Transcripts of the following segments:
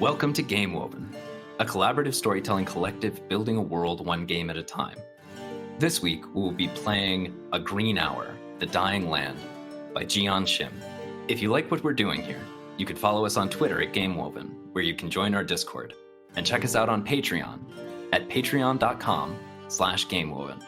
Welcome to Game Woven, a collaborative storytelling collective building a world one game at a time. This week, we will be playing A Green Hour, The Dying Land by Jian Shim. If you like what we're doing here, you could follow us on Twitter at GameWoven, where you can join our Discord, and check us out on Patreon at patreon.com/GameWoven.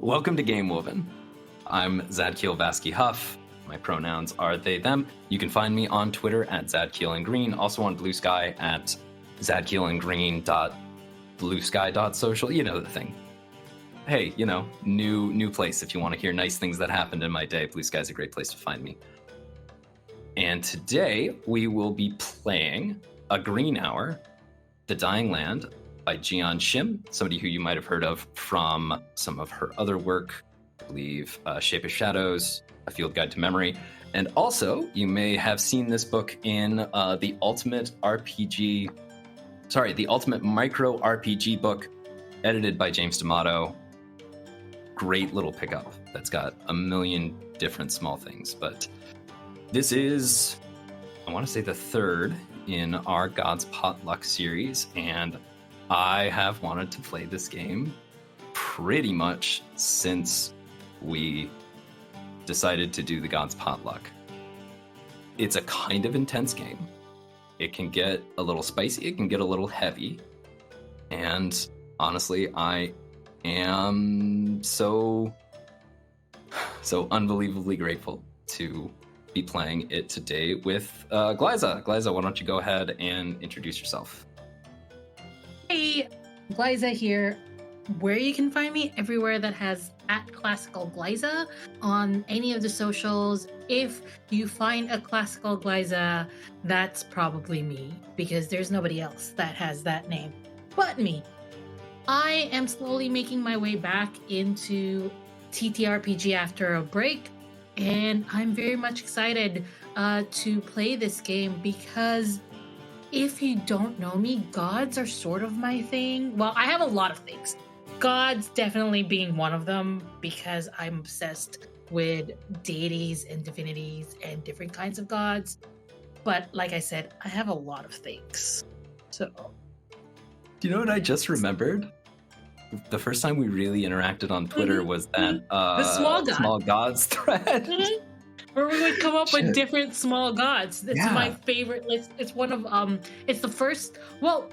Welcome to Game Woven. I'm Zadkiel Vasky Huff. My pronouns are they, them. You can find me on Twitter at Zadkiel and Green, also on Blue Sky at zadkielandgreen.bluesky.social. You know the thing. Hey, new place if you want to hear nice things that happened in my day. Blue Sky's a great place to find me. And today we will be playing A Green Hour, The Dying Land, by Jian Shim, somebody who you might have heard of from some of her other work, I believe Shape of Shadows, A Field Guide to Memory, and also you may have seen this book in the Ultimate Micro RPG book, edited by James D'Amato. Great little pickup that's got a million different small things, but this is, I want to say, the third in our God's Potluck series, and I have wanted to play this game pretty much since we decided to do the God's Potluck. It's a kind of intense game. It can get a little spicy, it can get a little heavy, and honestly, I am so unbelievably grateful to be playing it today with Glaiza. Glaiza, why don't you go ahead and introduce yourself? Hey, Glaiza here. Where you can find me, everywhere that has @classical Glaiza on any of the socials. If you find a classical Glaiza, that's probably me, because there's nobody else that has that name but me. I am slowly making my way back into TTRPG after a break, and I'm very much excited to play this game because if you don't know me, gods are sort of my thing. Well, I have a lot of things. Gods definitely being one of them, because I'm obsessed with deities and divinities and different kinds of gods. But like I said, I have a lot of things. So, do you know what I just remembered? The first time we really interacted on Twitter was that the small gods thread. Where we would come up with different small gods. It's my favorite list. It's one of it's the first. Well,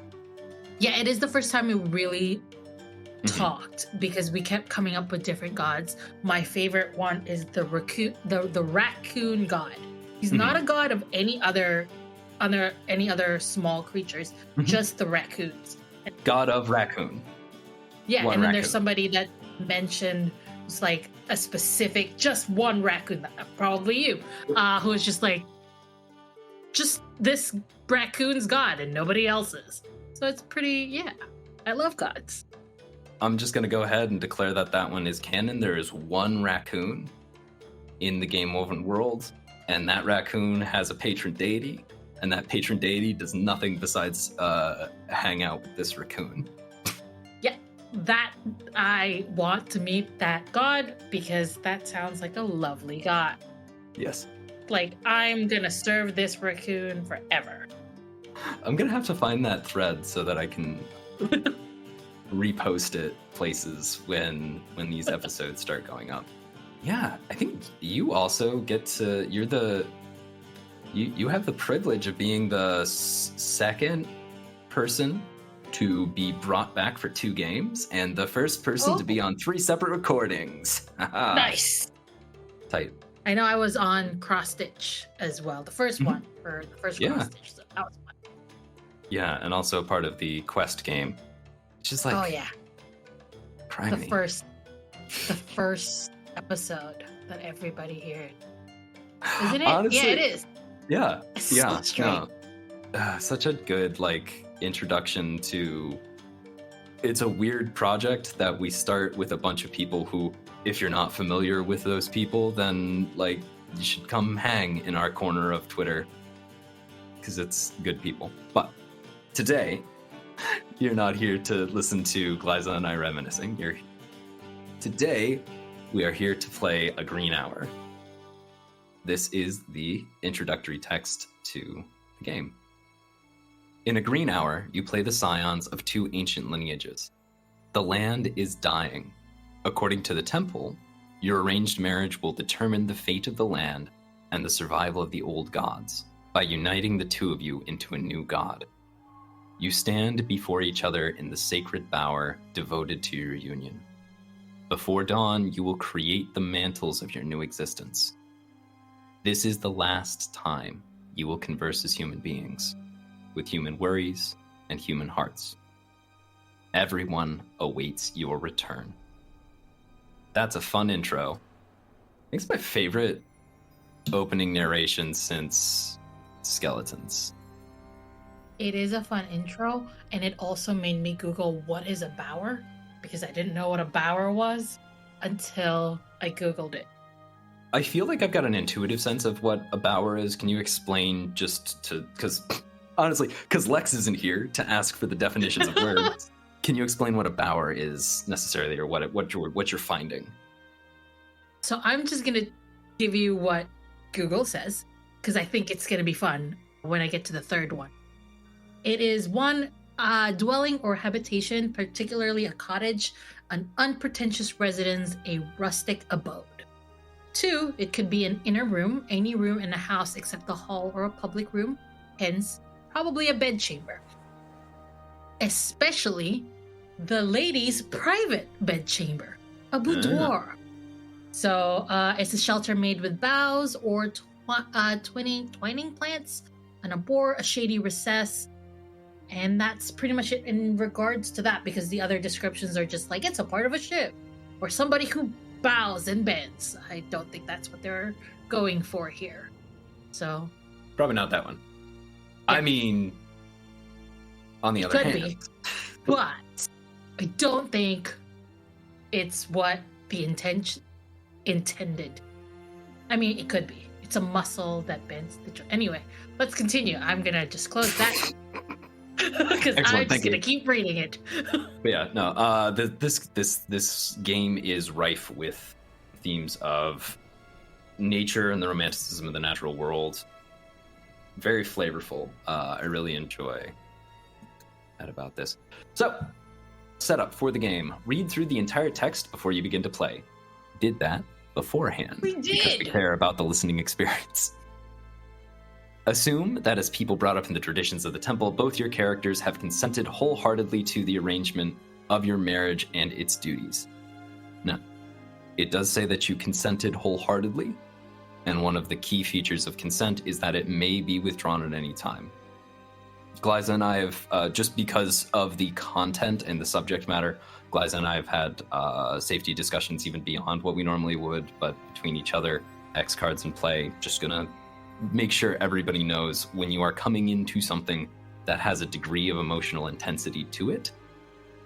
yeah, it is the first time we really talked, because we kept coming up with different gods. My favorite one is the raccoon god. He's not a god of any other small creatures, just the raccoons. God of raccoon. Yeah, one and then raccoon. there's somebody that mentioned it's like a specific, just one raccoon, probably you, who is just this raccoon's god and nobody else's. So it's pretty, I love gods. I'm just going to go ahead and declare that one is canon. There is one raccoon in the Game Woven world, and that raccoon has a patron deity, and that patron deity does nothing besides hang out with this raccoon. That I want to meet that god, because that sounds like a lovely god. Yes. Like, I'm gonna serve this raccoon forever. I'm gonna have to find that thread so that I can repost it places when these episodes start going up. Yeah, I think you also get to, you have the privilege of being the second person to be brought back for 2 games, and the first person to be on 3 separate recordings. Nice. Tight. I know I was on Cross Stitch as well, the first one for the first Cross Stitch, so that was fun. Yeah, and also part of the Quest game, which is like, criminy. The first episode that everybody heard. Isn't it? Honestly, yeah, it is. Yeah, It's yeah, so strange. no. Such a good introduction to. It's a weird project that we start with a bunch of people who, if you're not familiar with those people, then you should come hang in our corner of Twitter because it's good people. But today, you're not here to listen to Glaiza and I reminiscing. Today, we are here to play a Green Hour. This is the introductory text to the game. In a Green Hour, you play the scions of two ancient lineages. The land is dying. According to the temple, your arranged marriage will determine the fate of the land and the survival of the old gods by uniting the two of you into a new god. You stand before each other in the sacred bower devoted to your union. Before dawn, you will create the mantles of your new existence. This is the last time you will converse as human beings, with human worries and human hearts. Everyone awaits your return. That's a fun intro. I think it's my favorite opening narration since Skeletons. It is a fun intro, and it also made me Google what is a bower, because I didn't know what a bower was until I Googled it. I feel like I've got an intuitive sense of what a bower is. Can you explain because Lex isn't here to ask for the definitions of words. Can you explain what a bower is necessarily, or what you're finding? So I'm just going to give you what Google says, because I think it's going to be fun when I get to the third one. It is one dwelling or habitation, particularly a cottage, an unpretentious residence, a rustic abode. 2, it could be an inner room, any room in a house except the hall or a public room, hence probably a bedchamber. Especially the ladies' private bedchamber, a boudoir. So it's a shelter made with boughs or twining plants, an arbor, a shady recess, and that's pretty much it in regards to that, because the other descriptions are just like it's a part of a ship or somebody who bows and bends. I don't think that's what they're going for here. So probably not that one. Yeah. I mean, on the other hand, but I don't think it's what the intended. I mean, it could be. It's a muscle that bends the joint. Anyway, let's continue. I'm gonna just close that because I'm just gonna keep reading it. But yeah, no. This game is rife with themes of nature and the romanticism of the natural world. Very flavorful. I really enjoy that about this. So, setup for the game. Read through the entire text before you begin to play. Did that beforehand. We did! Because we care about the listening experience. Assume that as people brought up in the traditions of the temple, both your characters have consented wholeheartedly to the arrangement of your marriage and its duties. Now, it does say that you consented wholeheartedly, and one of the key features of consent is that it may be withdrawn at any time. Glaiza and I have, just because of the content and the subject matter, Glaiza and I have had safety discussions even beyond what we normally would, but between each other, X cards in play, just gonna make sure everybody knows when you are coming into something that has a degree of emotional intensity to it,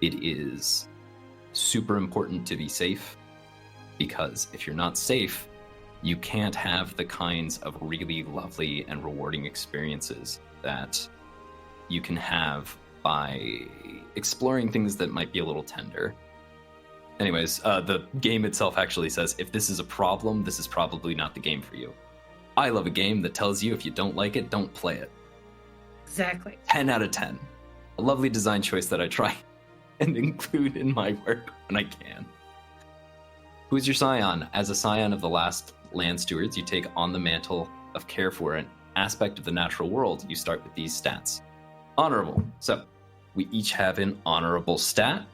it is super important to be safe, because if you're not safe, you can't have the kinds of really lovely and rewarding experiences that you can have by exploring things that might be a little tender. Anyways, the game itself actually says, if this is a problem, this is probably not the game for you. I love a game that tells you if you don't like it, don't play it. Exactly. 10 out of 10. A lovely design choice that I try and include in my work when I can. Who's your scion? As a scion of the last land stewards, you take on the mantle of care for an aspect of the natural world. You start with these stats. Honorable. So we each have an honorable stat,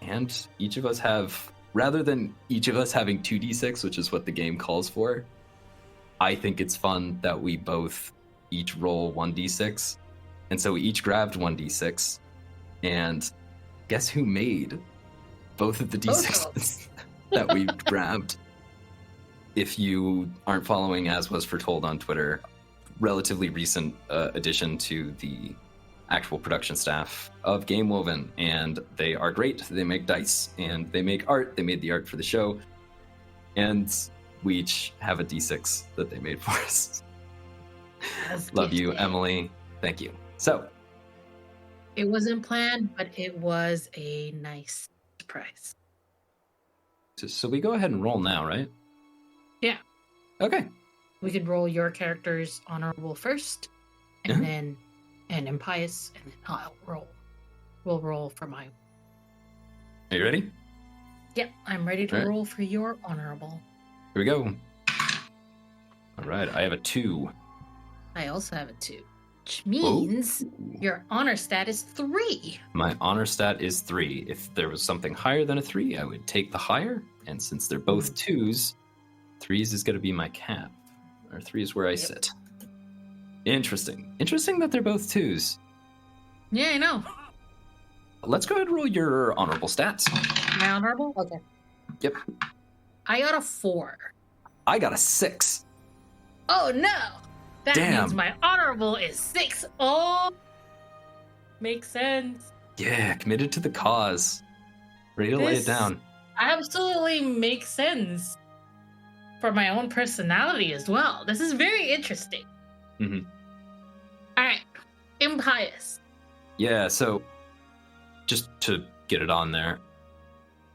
and each of us have, rather than each of us having 2d6, which is what the game calls for, I think it's fun that we both each roll 1d6. And so we each grabbed 1d6, and guess who made both of the d6s that we grabbed? If you aren't following As Was Foretold on Twitter, relatively recent addition to the actual production staff of Game Woven, and they are great. They make dice and they make art. They made the art for the show, and we each have a D6 that they made for us. Love you, Emily. Thank you. So it wasn't planned, but it was a nice surprise. So we go ahead and roll now, right? Yeah. Okay. We could roll your character's honorable first, and then and impious, and then I'll roll. We'll roll for mine. Are you ready? Yep, I'm ready to roll for your honorable. Here we go. All right, I have a 2. I also have a 2, which means your honor stat is 3. My honor stat is 3. If there was something higher than a 3, I would take the higher. And since they're both 2s, 3s is going to be my cap. Or 3 is where I sit. Interesting. Interesting that they're both 2s. Yeah, I know. Let's go ahead and roll your honorable stats. My honorable? Okay. Yep. I got a 4. I got a 6. Oh, no. That Damn. means my honorable is 6. Oh, makes sense. Yeah, committed to the cause. Ready to lay it down. Absolutely makes sense for my own personality as well. This is very interesting. Mm-hmm. All right, impious. Yeah, so just to get it on there,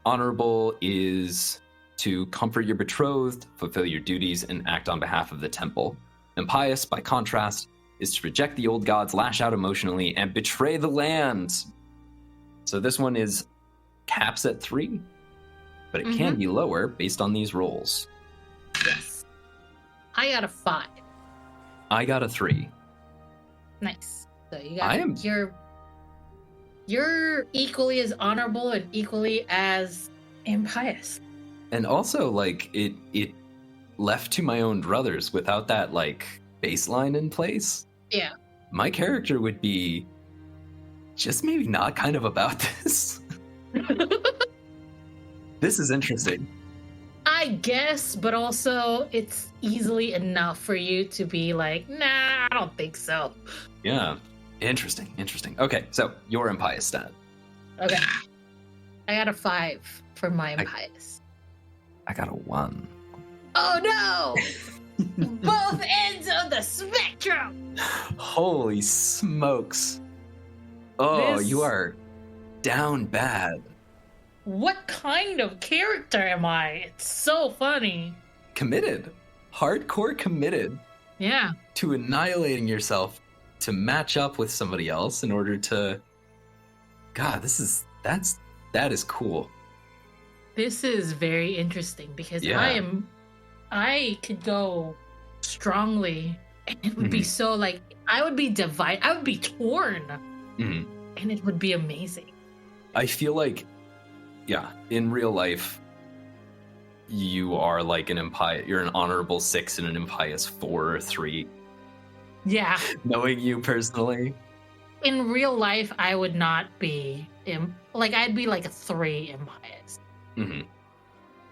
honorable is to comfort your betrothed, fulfill your duties, and act on behalf of the temple. Impious, by contrast, is to reject the old gods, lash out emotionally, and betray the land. So this one is caps at 3, but it can be lower based on these rolls. Yes. I got a 5. I got a 3. Nice. So you got you're equally as honorable and equally as impious. And also, like, it left to my own druthers without that, like, baseline in place. Yeah. My character would be just maybe not kind of about this. This is interesting. I guess, but also it's easily enough for you to be like, nah, I don't think so. Yeah. Interesting. Okay, so your impious stat. Okay. I got a 5 for my impious. I got a 1. Oh no! Both ends of the spectrum! Holy smokes. Oh, you are down bad. What kind of character am I? It's so funny. Committed. Hardcore committed. Yeah. To annihilating yourself to match up with somebody else in order to... God, that is cool. This is very interesting because I could go strongly and it would be so like, I would be divided, I would be torn, and it would be amazing. I feel like, in real life, you are like an impious, you're an honorable 6 and an impious 4 or 3. Yeah. Knowing you personally. In real life, I would not be, I'd be like a 3 impious.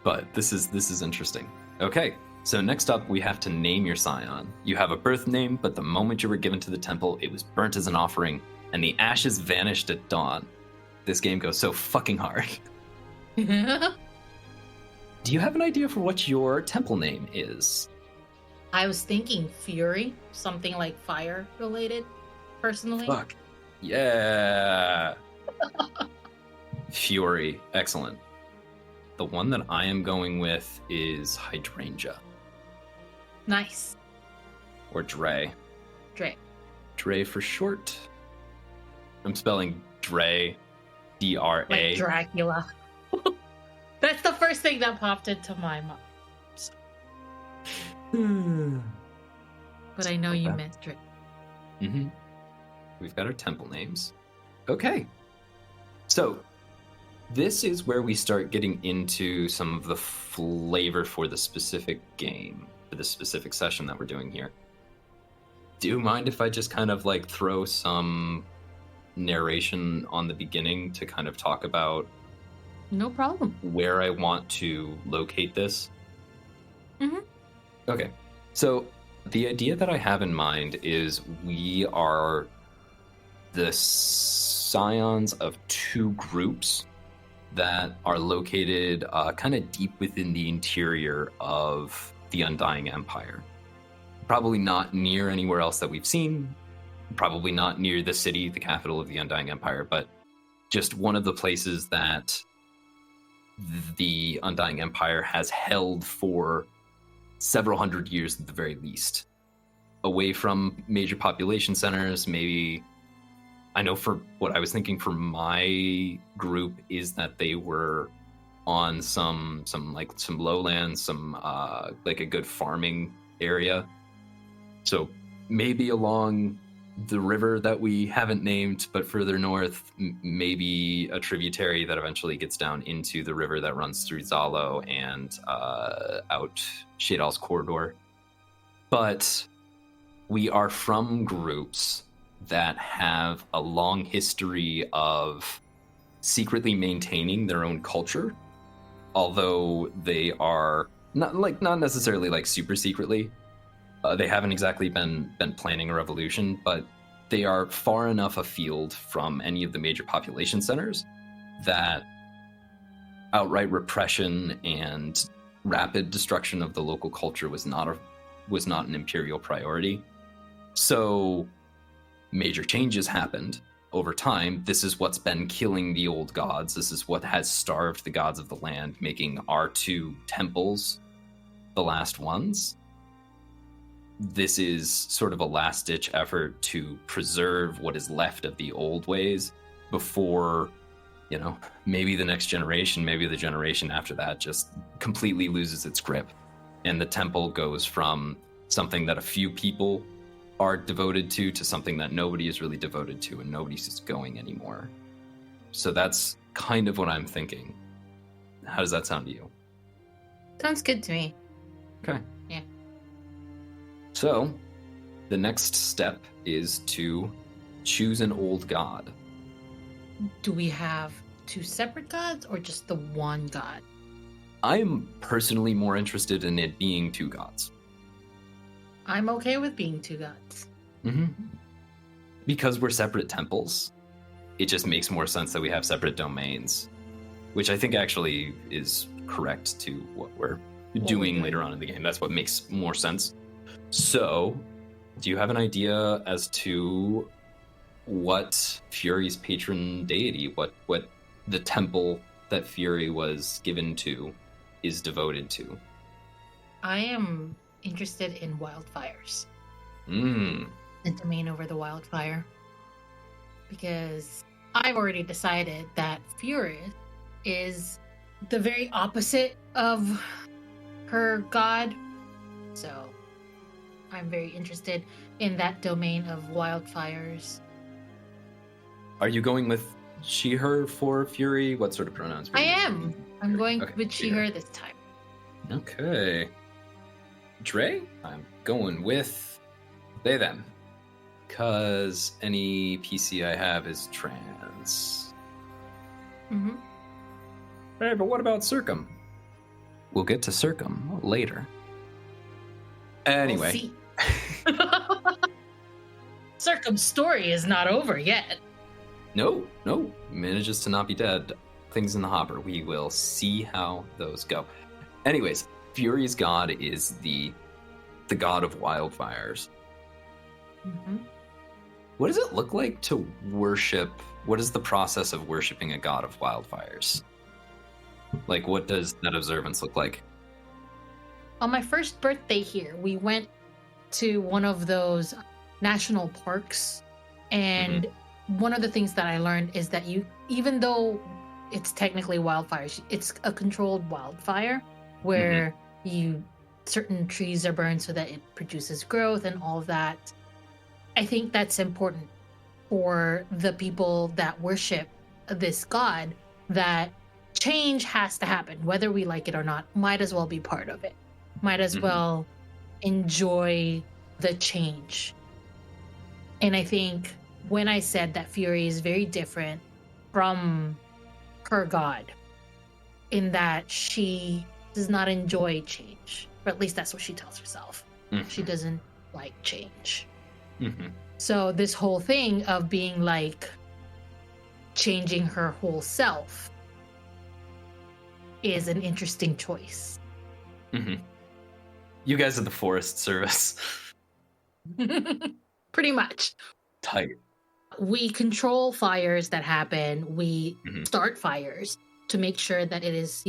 But this is interesting. Okay, so next up we have to name your scion. You have a birth name, but the moment you were given to the temple, it was burnt as an offering, and the ashes vanished at dawn. This game goes so fucking hard. Do you have an idea for what your temple name is? I was thinking Fury, something like fire related, personally. Fuck. Yeah. Fury, excellent. The one that I am going with is Hydrangea. Nice. Or Dre. Dre for short. I'm spelling Dre, D-R-A. Like Dracula. That's the first thing that popped into my mind. So. But I know you meant Dre. We've got our temple names. Okay. So, this is where we start getting into some of the flavor for the specific game, for the specific session that we're doing here. Do you mind if I just kind of like throw some narration on the beginning to kind of talk about No problem. where I want to locate this? Okay. So The idea that I have in mind is we are the scions of two groups that are located kind of deep within the interior of the Undying Empire. Probably not near anywhere else that we've seen, probably not near the city, the capital of the Undying Empire, but just one of the places that the Undying Empire has held for several hundred years at the very least. Away from major population centers, maybe. I know for what I was thinking for my group is that they were on some lowlands, like a good farming area. So maybe along the river that we haven't named, but further north, maybe a tributary that eventually gets down into the river that runs through Zalo and out Shadal's corridor. But we are from groups that have a long history of secretly maintaining their own culture, although they are not necessarily like super secretly. They haven't exactly been planning a revolution, but they are far enough afield from any of the major population centers that outright repression and rapid destruction of the local culture was not an imperial priority. So major changes happened over time. This is what's been killing the old gods. This is what has starved the gods of the land, making our two temples the last ones. This is sort of a last-ditch effort to preserve what is left of the old ways before, maybe the next generation, maybe the generation after that just completely loses its grip. And the temple goes from something that a few people are devoted to something that nobody is really devoted to and nobody's just going anymore. So that's kind of what I'm thinking. How does that sound to you? Sounds good to me. Okay. Yeah. So, the next step is to choose an old god. Do we have two separate gods or just the one god? I'm personally more interested in it being two gods. I'm okay with being two gods. Mm-hmm. Because we're separate temples, it just makes more sense that we have separate domains, which I think actually is correct to what we're doing later on in the game. That's what makes more sense. So, do you have an idea as to what Fury's patron deity, what the temple that Fury was given to is devoted to? I am interested in wildfires. The domain over the wildfire. Because I've already decided that Fury is the very opposite of her god. So I'm very interested in that domain of wildfires. Are you going with she, her for Fury? What sort of pronouns? I am. I'm going Okay, with she, her this time. Okay. Dre? I'm going with they, them. Because any PC I have is trans. Mm-hmm. Hey, but what about Circum? We'll get to Circum later. Anyway. We'll see. Circum's story is not over yet. No. Manages to not be dead. Things in the hopper. We will see how those go. Anyways, Fury's god is the god of wildfires. Mm-hmm. What does it look like to worship? What is the process of worshiping a god of wildfires? Like, what does that observance look like? On my first birthday here, we went to one of those national parks, and one of the things that I learned is that even though it's technically wildfires, it's a controlled wildfire where certain trees are burned so that it produces growth and all of that. I think that's important for the people that worship this god, that change has to happen, whether we like it or not. Might as well be part of it. Might as well enjoy the change. And I think when I said that Fury is very different from her god, in that she does not enjoy change, or at least that's what she tells herself. She doesn't like change. Mm-hmm. So this whole thing of being like changing her whole self is an interesting choice. Mm-hmm. You guys are the Forest Service. Pretty much. Tight. We control fires that happen. We Mm-hmm. start fires to make sure that it is,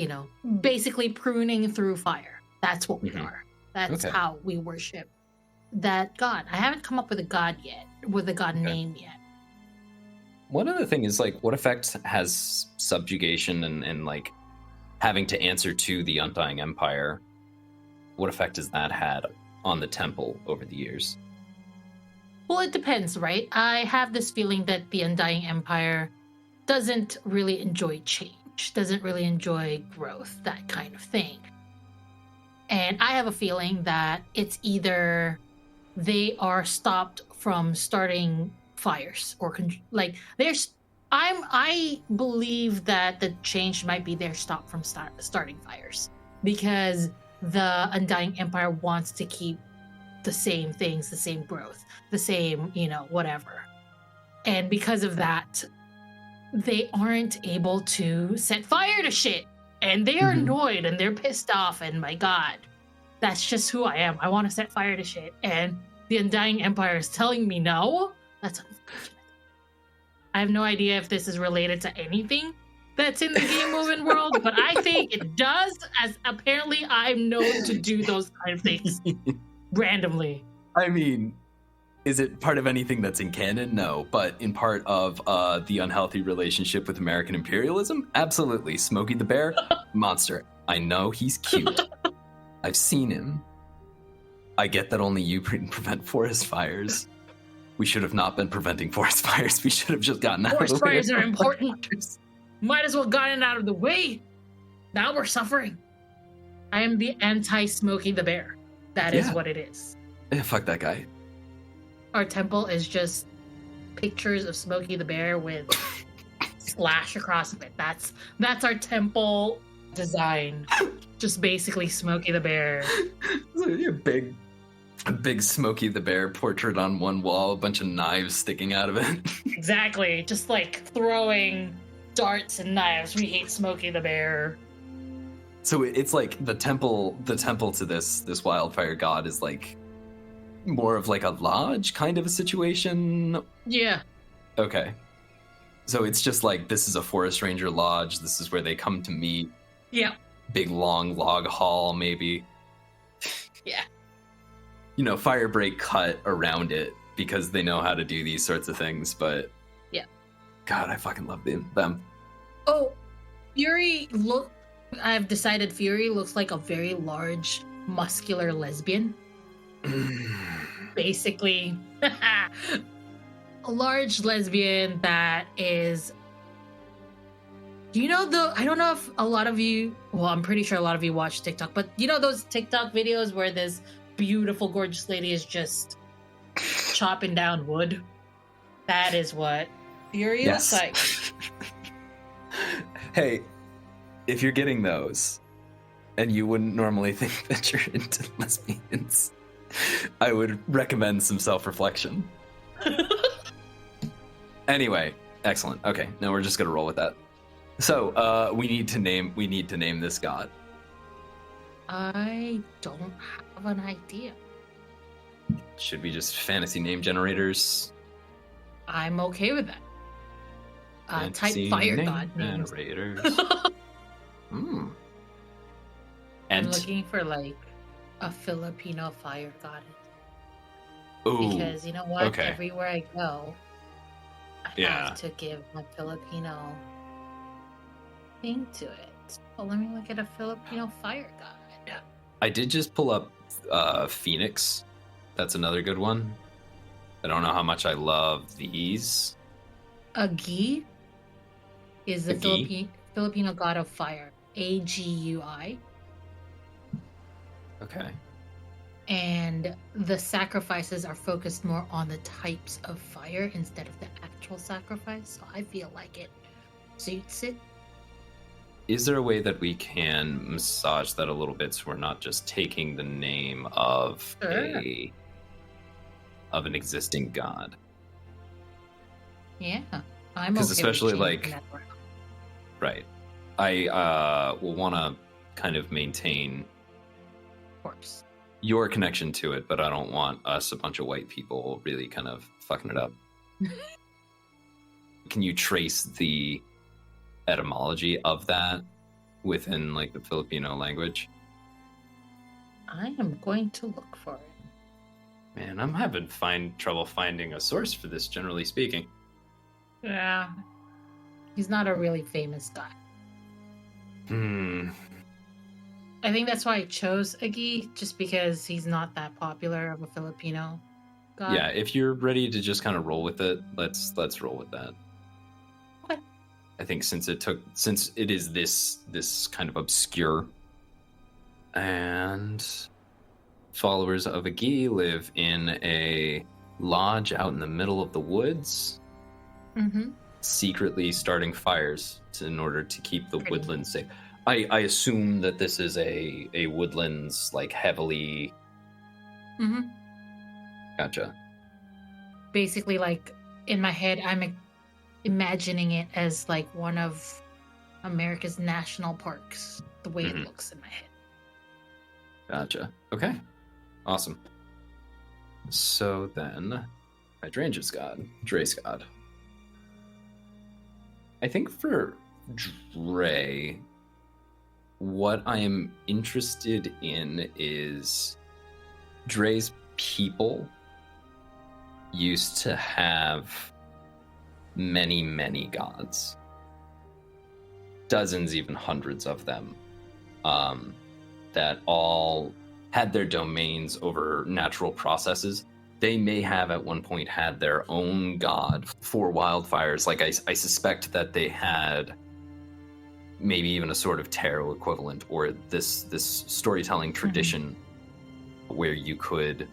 basically pruning through fire. That's what we Mm-hmm. are. That's Okay. how we worship that god. I haven't come up with a god yet, with a god Okay. name yet. One other thing is like, what effect has subjugation and like having to answer to the Undying Empire? What effect has that had on the temple over the years? Well, it depends, right? I have this feeling that the Undying Empire doesn't really enjoy change, doesn't really enjoy growth, that kind of thing. And I have a feeling that it's either they are stopped from starting fires or I believe that the change might be they're stopped from starting fires because the Undying Empire wants to keep the same things, the same growth, the same, whatever. And because of that, they aren't able to set fire to shit. And they are annoyed and they're pissed off. And my God, that's just who I am. I want to set fire to shit. And the Undying Empire is telling me no. That's unfortunate. I have no idea if this is related to anything that's in the game moving world, but I think it does, as apparently I'm known to do those kind of things randomly. I mean, is it part of anything that's in canon? No, but in part of the unhealthy relationship with American imperialism? Absolutely. Smokey the Bear, monster. I know he's cute. I've seen him. I get that only you prevent forest fires. We should have not been preventing forest fires. We should have just gotten out of the way. Forest fires are important. Might as well gotten out of the way. Now we're suffering. I am the anti-Smokey the Bear. That is what it is. Fuck that guy. Our temple is just pictures of Smokey the Bear with slash across of it. That's our temple design. Just basically Smokey the Bear. A big Smokey the Bear portrait on one wall, a bunch of knives sticking out of it. Exactly. Just like throwing darts and knives. We hate Smokey the Bear. So it's like the temple to this wildfire god is like more of like a lodge kind of a situation. Yeah. Okay. So it's just like, this is a forest ranger lodge. This is where they come to meet. Yeah. Big long log hall, maybe. Yeah. Fire break cut around it because they know how to do these sorts of things, but yeah. God, I fucking love them. Oh, I've decided Fury looks like a very large, muscular lesbian. Basically, a large lesbian that is. I don't know if a lot of you, well, I'm pretty sure a lot of you watch TikTok, but those TikTok videos where this beautiful, gorgeous lady is just chopping down wood? That is what Fury looks like. Hey, if you're getting those, and you wouldn't normally think that you're into lesbians, I would recommend some self-reflection. Anyway, excellent. Okay, now we're just gonna roll with that. So, we need to name this god. I don't have an idea. Should we just fantasy name generators? I'm okay with that. Type fire god names. Generators. I'm looking for like a Filipino fire goddess. Ooh, because you know what? Okay. Everywhere I go, I have to give my Filipino thing to it. Well, let me look at a Filipino fire god. I did just pull up Phoenix. That's another good one. I don't know how much I love these. Agui is the Agui? Filipino god of fire. Agui. Okay. And the sacrifices are focused more on the types of fire instead of the actual sacrifice. So I feel like it suits it. Is there a way that we can massage that a little bit so we're not just taking the name of a of an existing god. Yeah, I'm Because okay especially with like, changing that around. right, I will want to kind of maintain Of course. your connection to it, but I don't want us, a bunch of white people, really kind of fucking it up. Can you trace the etymology of that within like the Filipino language? I am going to look for it. Man, I'm having trouble finding a source for this, generally speaking. Yeah. He's not a really famous guy. I think that's why I chose Agui, just because he's not that popular of a Filipino god. Yeah, if you're ready to just kind of roll with it, let's roll with that. Okay. I think since it is this kind of obscure, and followers of Agui live in a lodge out in the middle of the woods, secretly starting fires in order to keep the woodlands safe. I assume that this is a woodlands, like heavily. Gotcha. Basically, like in my head, I'm imagining it as like one of America's national parks, the way it looks in my head. Gotcha. Okay. Awesome. So then, Hydrangea's god, Dre's god. I think for Dre, what I am interested in is Dre's people used to have many, many gods. Dozens, even hundreds of them, that all had their domains over natural processes. They may have at one point had their own god for wildfires. Like I suspect that they had maybe even a sort of tarot equivalent, or this storytelling tradition where you could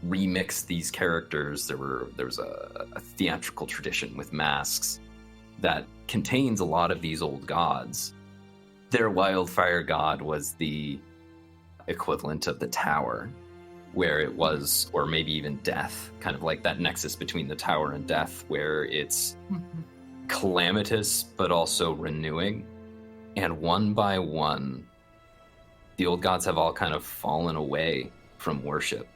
remix these characters. There was a theatrical tradition with masks that contains a lot of these old gods. Their wildfire god was the equivalent of the tower, where it was, or maybe even death, kind of like that nexus between the tower and death, where it's calamitous but also renewing. And one by one, the old gods have all kind of fallen away from worship.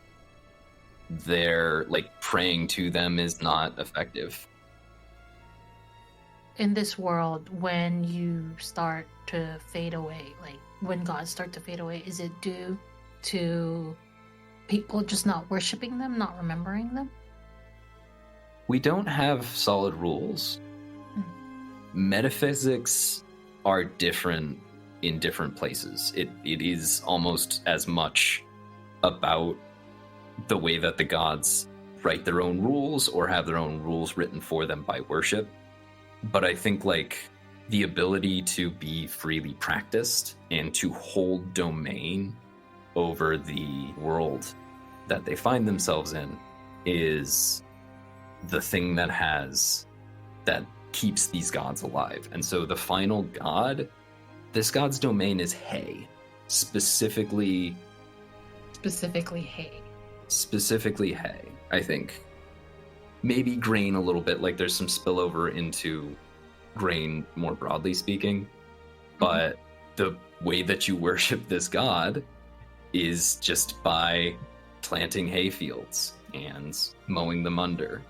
They're like, praying to them is not effective. In this world, when you start to fade away, like when gods start to fade away, is it due to people just not worshiping them, not remembering them? We don't have solid rules. Metaphysics are different in different places. It is almost as much about the way that the gods write their own rules or have their own rules written for them by worship. But I think like the ability to be freely practiced and to hold domain over the world that they find themselves in is the thing that keeps these gods alive. And so the final god, this god's domain is hay. Specifically hay, I think. Maybe grain a little bit, like there's some spillover into grain more broadly speaking. But the way that you worship this god is just by planting hay fields and mowing them under.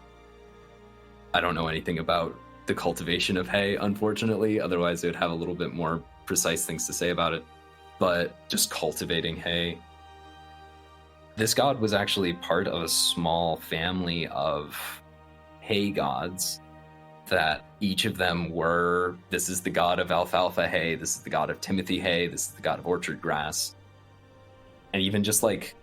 I don't know anything about the cultivation of hay, unfortunately. Otherwise, I would have a little bit more precise things to say about it. But just cultivating hay. This god was actually part of a small family of hay gods that each of them were, this is the god of alfalfa hay, this is the god of Timothy hay, this is the god of orchard grass. And even just like,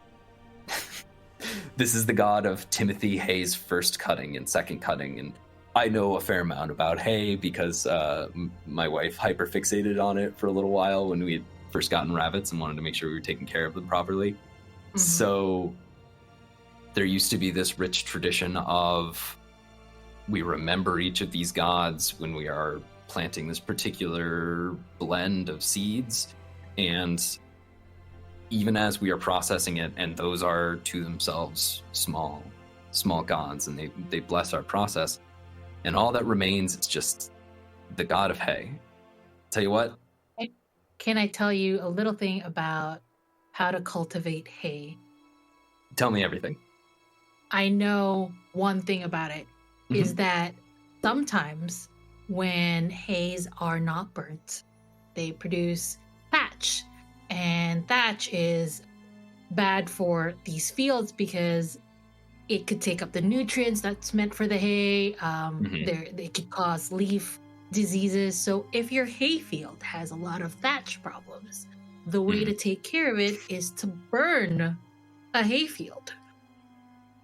this is the god of Timothy hay's first cutting and second cutting. And I know a fair amount about hay because my wife hyperfixated on it for a little while when we had first gotten rabbits and wanted to make sure we were taking care of them properly. So there used to be this rich tradition of, we remember each of these gods when we are planting this particular blend of seeds. And even as we are processing it, and those are to themselves small small gods, and they bless our process. And all that remains is just the god of hay. Tell you what. Can I tell you a little thing about how to cultivate hay? Tell me everything. I know one thing about it is that sometimes when hays are not burnt, they produce thatch. And thatch is bad for these fields because it could take up the nutrients that's meant for the hay. It could cause leaf diseases. So if your hay field has a lot of thatch problems, the way to take care of it is to burn a hay field.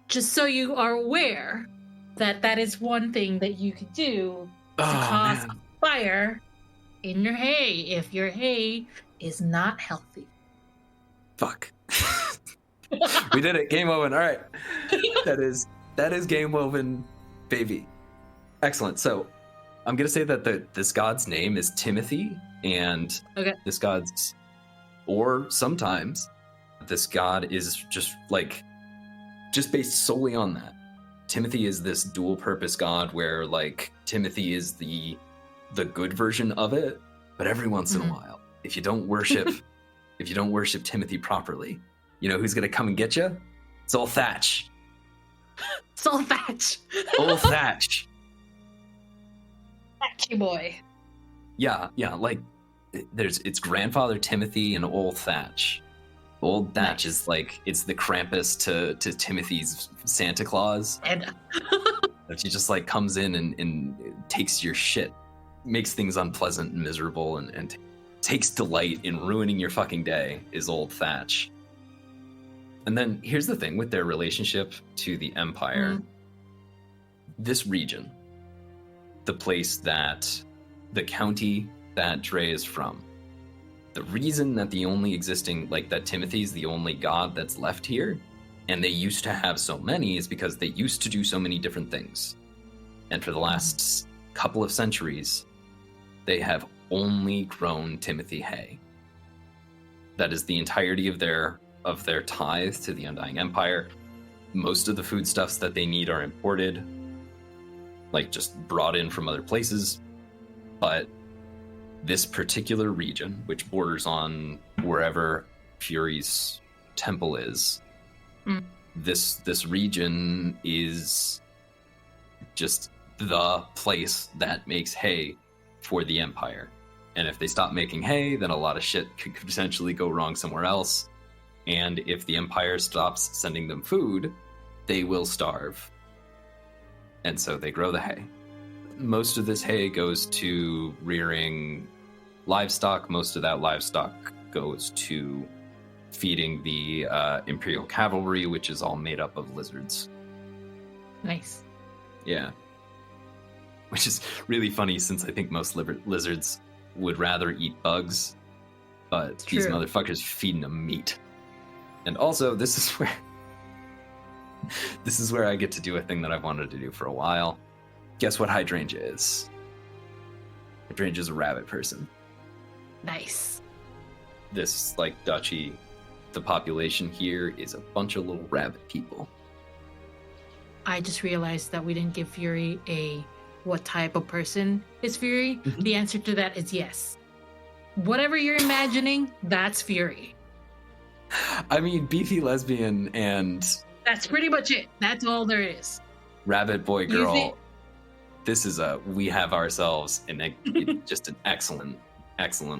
Just so you are aware that is one thing that you could do to cause a fire in your hay if your hay is not healthy. Fuck. We did it. Game woven. All right. That is game woven, baby. Excellent. So I'm going to say that this god's name is Timothy, and this god's, or sometimes this god is just based solely on that. Timothy is this dual purpose god where like Timothy is the good version of it, but every once in a while, if you don't worship Timothy properly, you know who's gonna come and get you? It's old Thatch. It's old Thatch. Old Thatch. Thatchy boy. Yeah, like it's grandfather Timothy and old Thatch. Old Thatch is like, it's the Krampus to Timothy's Santa Claus. And she just like comes in and takes your shit, makes things unpleasant and miserable, and takes delight in ruining your fucking day is old Thatch. And then here's the thing with their relationship to the Empire. This region, the place the county that Dre is from, the reason that the only existing, like that Timothy's the only god that's left here, and they used to have so many, is because they used to do so many different things. And for the last couple of centuries, they have only grown Timothy hay. That is the entirety of their tithe to the Undying Empire. Most of the foodstuffs that they need are imported, like just brought in from other places. But this particular region, which borders on wherever Fury's temple is, this region is just the place that makes hay for the Empire. And if they stop making hay, then a lot of shit could potentially go wrong somewhere else. And if the Empire stops sending them food, they will starve. And so they grow the hay. Most of this hay goes to rearing livestock. Most of that livestock goes to feeding the Imperial cavalry, which is all made up of lizards. Nice. Yeah. Which is really funny, since I think most lizards would rather eat bugs, but these motherfuckers feeding them meat. And also, this is where I get to do a thing that I've wanted to do for a while. Guess what hydrangea is? Hydrangea's a rabbit person. Nice. This, like, duchy, the population here is a bunch of little rabbit people. I just realized that we didn't give Fury what type of person is Fury. The answer to that is yes. Whatever you're imagining, that's Fury. I mean, beefy lesbian and... That's pretty much it. That's all there is. Rabbit boy girl. This is we have ourselves just an excellent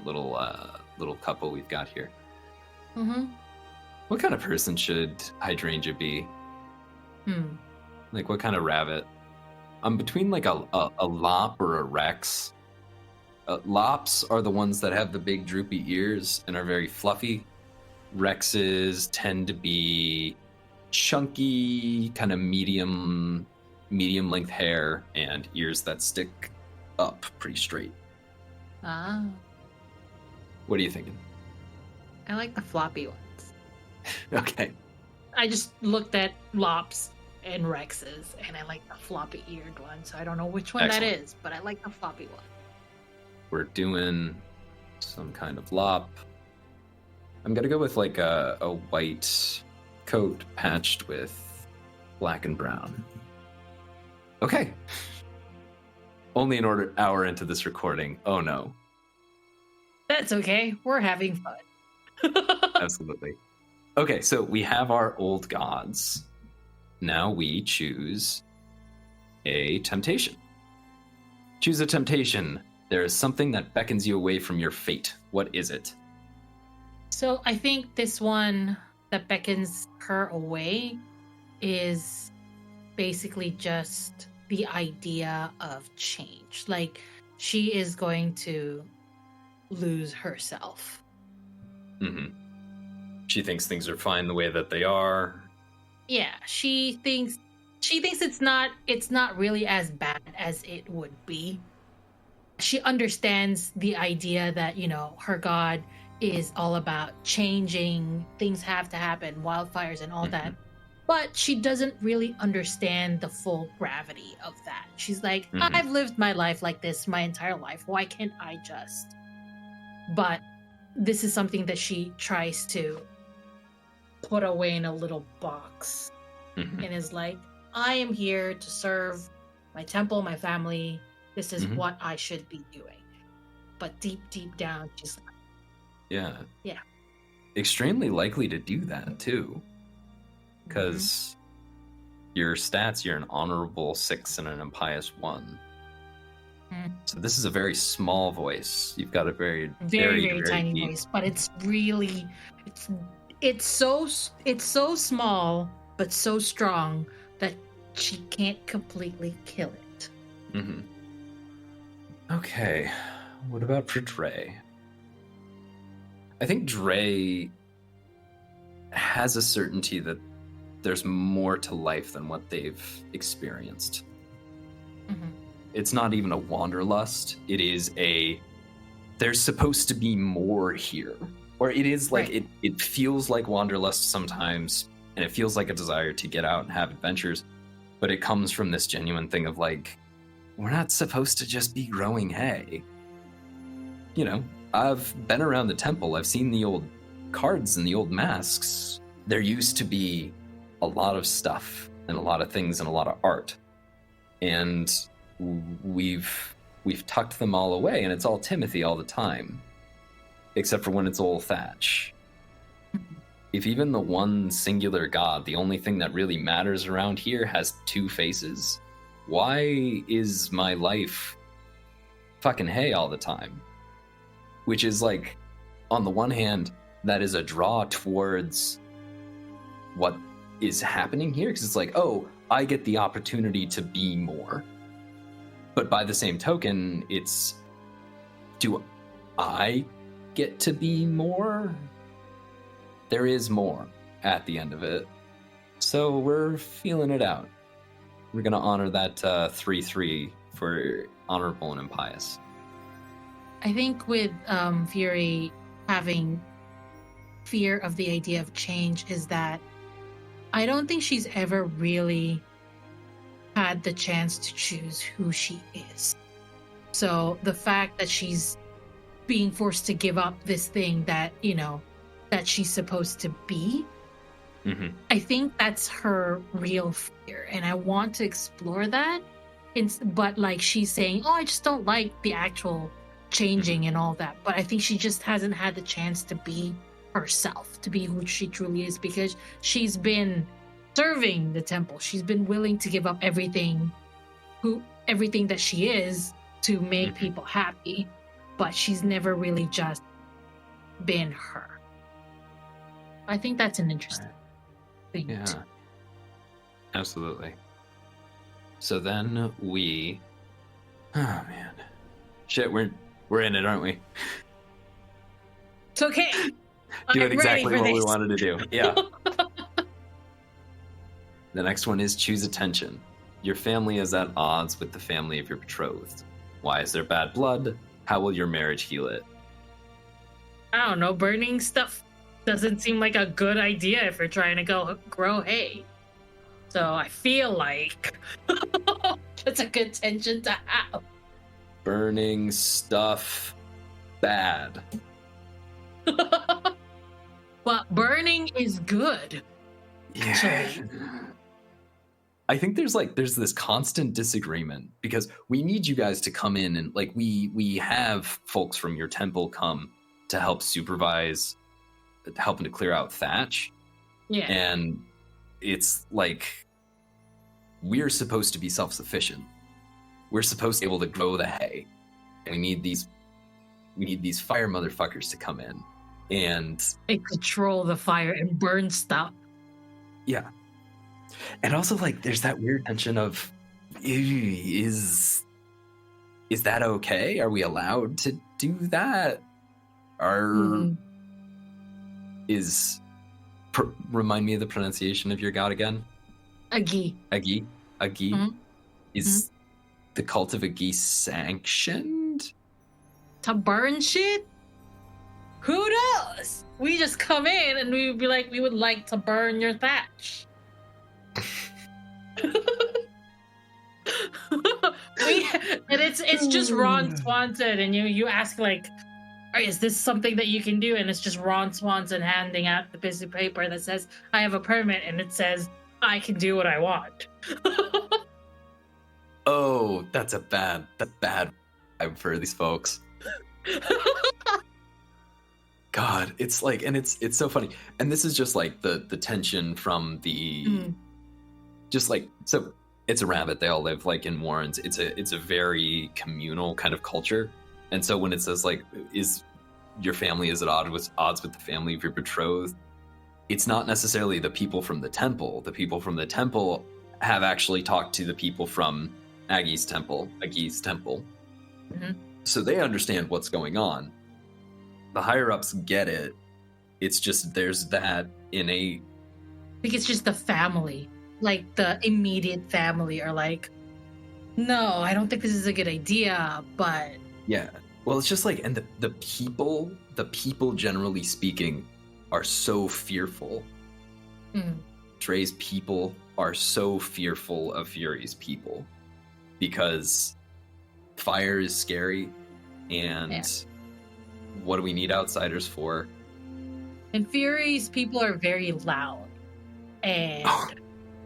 little couple we've got here. What kind of person should Hydrangea be? Like, what kind of rabbit? I'm between like a lop or a rex. Lops are the ones that have the big droopy ears and are very fluffy. Rexes tend to be chunky, kind of medium length hair and ears that stick up pretty straight. Ah. What are you thinking? I like the floppy ones. Okay. I just looked at lops and rexes, and I like the floppy eared one, so I don't know which one that is, but I like the floppy one. We're doing some kind of lop. I'm gonna go with like a white coat patched with black and brown. Okay. Only an hour into this recording. Oh no. That's okay. We're having fun. Absolutely. Okay, so we have our old gods. Now we choose a temptation. Choose a temptation. There is something that beckons you away from your fate. What is it? So I think this one that beckons her away is basically just the idea of change. Like, she is going to lose herself. Mm-hmm. She thinks things are fine the way that they are. Yeah, she thinks it's not really as bad as it would be. She understands the idea that, her god is all about changing, things have to happen, wildfires and all that. But she doesn't really understand the full gravity of that. She's like, I've lived my life like this my entire life. Why can't I just? But this is something that she tries to put away in a little box and is like, I am here to serve my temple, my family. This is what I should be doing. But deep down, she's like, yeah. Extremely likely to do that too. Because your stats, you're an honorable 6 and an impious 1. So this is a very small voice. You've got a very tiny deep voice, but it's really it's so small but so strong that she can't completely kill it. Okay, what about for Dre? I think Dre has a certainty that there's more to life than what they've experienced. It's not even a wanderlust. It is there's supposed to be more here. Or it is like, it feels like wanderlust sometimes, and it feels like a desire to get out and have adventures, but it comes from this genuine thing of like, we're not supposed to just be growing hay. I've been around the temple. I've seen the old cards and the old masks. There used to be a lot of stuff and a lot of things and a lot of art. And we've tucked them all away, and it's all Timothy all the time. Except for when it's old Thatch. If even the one singular god, the only thing that really matters around here, has 2 faces, why is my life fucking hay all the time? Which is like, on the one hand, that is a draw towards what is happening here, because it's like, oh, I get the opportunity to be more. But by the same token, it's, do I get to be more? There is more at the end of it. So we're feeling it out. We're going to honor that 3-3 for honorable and impious. I think with Fury having fear of the idea of change is that I don't think she's ever really had the chance to choose who she is. So the fact that she's being forced to give up this thing that, that she's supposed to be, I think that's her real fear. And I want to explore that. But like she's saying, oh, I just don't like the actual changing and all that. But I think she just hasn't had the chance to be herself, to be who she truly is, because she's been serving the temple. She's been willing to give up everything that she is to make people happy, but she's never really just been her. I think that's an interesting thing. Yeah, absolutely. So then we, oh man, shit, we're in it, aren't we? It's okay. Doing exactly what we this. wanted to do. Yeah. The next one is choose attention. Your family is at odds with the family of your betrothed. Why is there bad blood? How will your marriage heal it? I don't know. Burning stuff doesn't seem like a good idea if you're trying to go grow hay. So I feel like that's a good tension to have. Burning stuff, bad. But burning is good. Yeah. I think there's this constant disagreement because we need you guys to come in and like we have folks from your temple come to help supervise, helping to clear out thatch. Yeah. And it's like we're supposed to be self-sufficient. We're supposed to be able to grow the hay. We need these fire motherfuckers to come in and control the fire and burn stuff. Yeah. And also, like, there's that weird tension of, is that okay? Are we allowed to do that? Remind me of the pronunciation of your god again? Agui. Agui? Agui? Mm-hmm. Is the cult of Agui sanctioned? To burn shit? Who knows? We just come in and we would be like, we would like to burn your thatch. And it's just Ron Swanson, and you ask like, is this something that you can do? And it's just Ron Swanson handing out the piece of paper that says, I have a permit, and it says, I can do what I want. Oh, that's bad vibe for these folks. God, it's like, and it's so funny. And this is just like the tension from the just like, so it's a rabbit. They all live like in warrens. It's a very communal kind of culture. And so when it says like, is your family is at odds with the family of your betrothed, it's not necessarily the people from the temple. The people from the temple have actually talked to the people from Agui's temple. Mm-hmm. So they understand what's going on. The higher ups get it. It's just there's that innate. I think it's just the family, like the immediate family, are like, no, I don't think this is a good idea. But yeah, well, it's just like, and the people generally speaking are so fearful. Dre's people are so fearful of Fury's people because fire is scary, and what do we need outsiders for? And Fury's people are very loud, and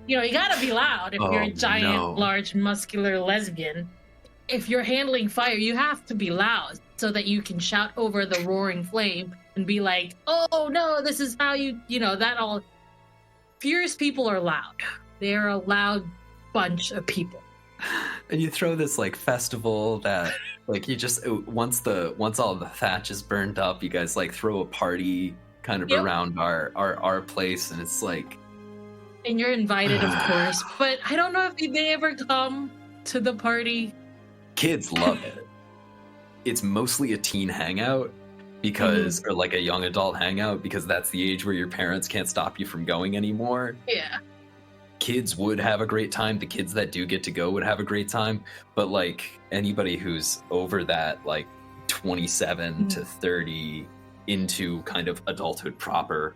you gotta be loud if you're a giant, large, muscular lesbian. If you're handling fire, you have to be loud so that you can shout over the roaring flame and be like, oh no, this is how that all. Fury's people are loud. They're a loud bunch of people. And you throw this like festival that like you just once all the thatch is burned up, you guys like throw a party kind of around our place, and it's like, and you're invited, of course, but I don't know if they ever come to the party. Kids love it. It's mostly a teen hangout because or like a young adult hangout because that's the age where your parents can't stop you from going anymore. Yeah. Kids would have a great time. The kids that do get to go would have a great time. But like anybody who's over that like 27 to 30 into kind of adulthood proper,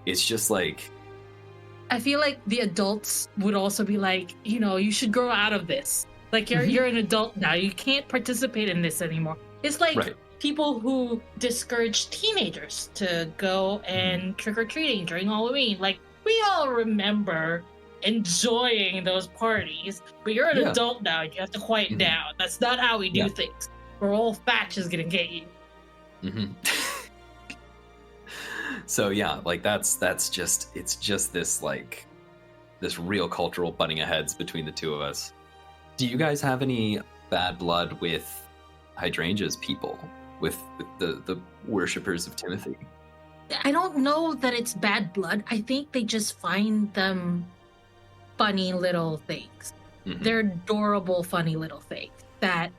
it's just like, I feel like the adults would also be like, you should grow out of this. Like you're an adult now. You can't participate in this anymore. It's like people who discourage teenagers to go and trick-or-treating during Halloween. Like we all remember enjoying those parties, but you're an adult now and you have to quiet down. That's not how we do things. Or old Thatch is gonna get you. So yeah, like that's just, it's just this like this real cultural butting of heads between the two of us. Do you guys have any bad blood with Hydrangea's people, with the worshippers of Timothy? I don't know that it's bad blood. I think they just find them funny little things. They're adorable, funny little things that,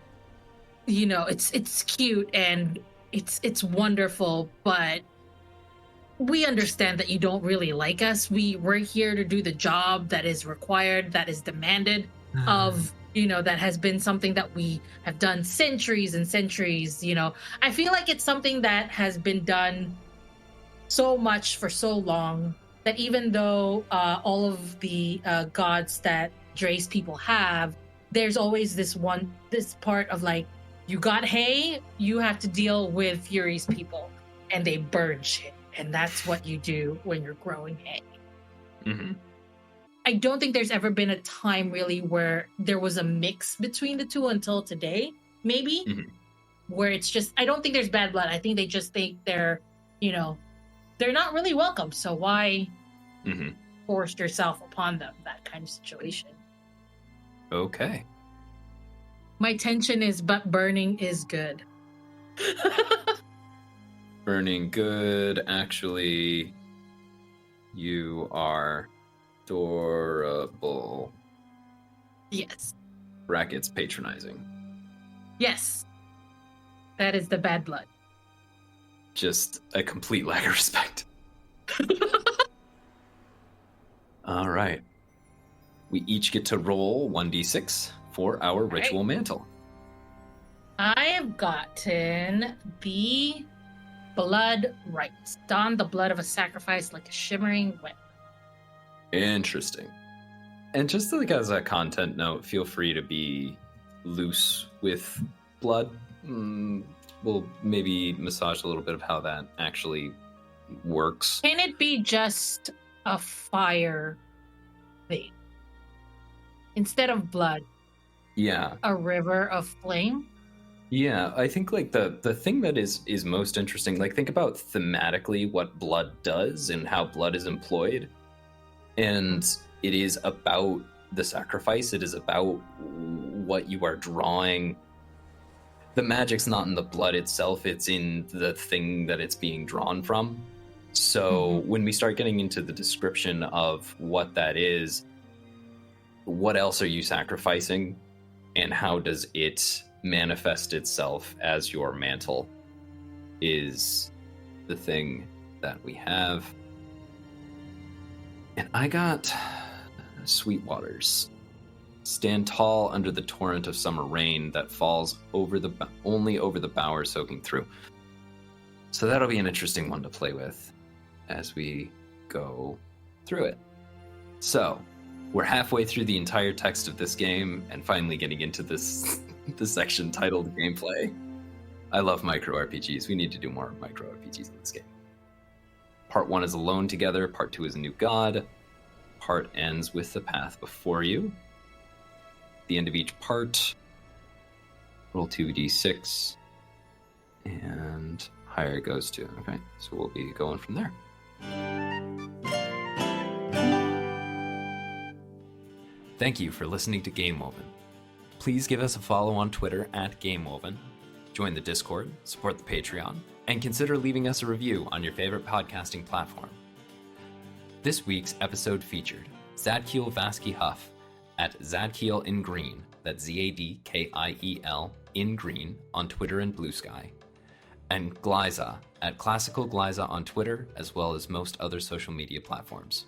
it's cute and it's wonderful, but we understand that you don't really like us. We're here to do the job that is required, that is demanded of, that has been something that we have done centuries and centuries. I feel like it's something that has been done so much for so long that even though all of the gods that Dre's people have, there's always this part of like, you got hay, you have to deal with Fury's people, and they burn shit, and that's what you do when you're growing hay. I don't think there's ever been a time really where there was a mix between the two until today, maybe, where it's just, I don't think there's bad blood. I think they just think they're, they're not really welcome. So why force yourself upon them? That kind of situation. Okay. My tension is, but burning is good. Burning good. Actually, you are adorable. Yes. Brackets patronizing. Yes. That is the bad blood. Just a complete lack of respect. All right. We each get to roll 1d6 for our ritual mantle. I have gotten the blood rites. Don the blood of a sacrifice like a shimmering wet. Interesting. And just like as a content note, feel free to be loose with blood. We'll maybe massage a little bit of how that actually works. Can it be just a fire thing? Instead of blood? Yeah. A river of flame? Yeah, I think like the thing that is most interesting, like think about thematically what blood does and how blood is employed. And it is about the sacrifice. It is about what you are drawing. The magic's not in the blood itself, it's in the thing that it's being drawn from. So when we start getting into the description of what that is, what else are you sacrificing? And how does it manifest itself as your mantle is the thing that we have. And I got Sweet Waters. Stand tall under the torrent of summer rain that falls only over the bower soaking through. So that'll be an interesting one to play with as we go through it. So we're halfway through the entire text of this game and finally getting into this section titled gameplay. I love micro RPGs. We need to do more micro RPGs in this game. Part 1 is Alone Together. Part 2 is A New God. Part ends with the path before you. At the end of each part, roll 2d6, and higher it goes to. Okay, so we'll be going from there. Thank you for listening to Game Woven. Please give us a follow on Twitter at Game Woven, join the Discord, support the Patreon, and consider leaving us a review on your favorite podcasting platform. This week's episode featured Zadkiel Vasky Huff at Zadkiel in Green, that's Zadkiel in Green on Twitter and Blue Sky, and Glaiza at Classical Glaiza on Twitter, as well as most other social media platforms.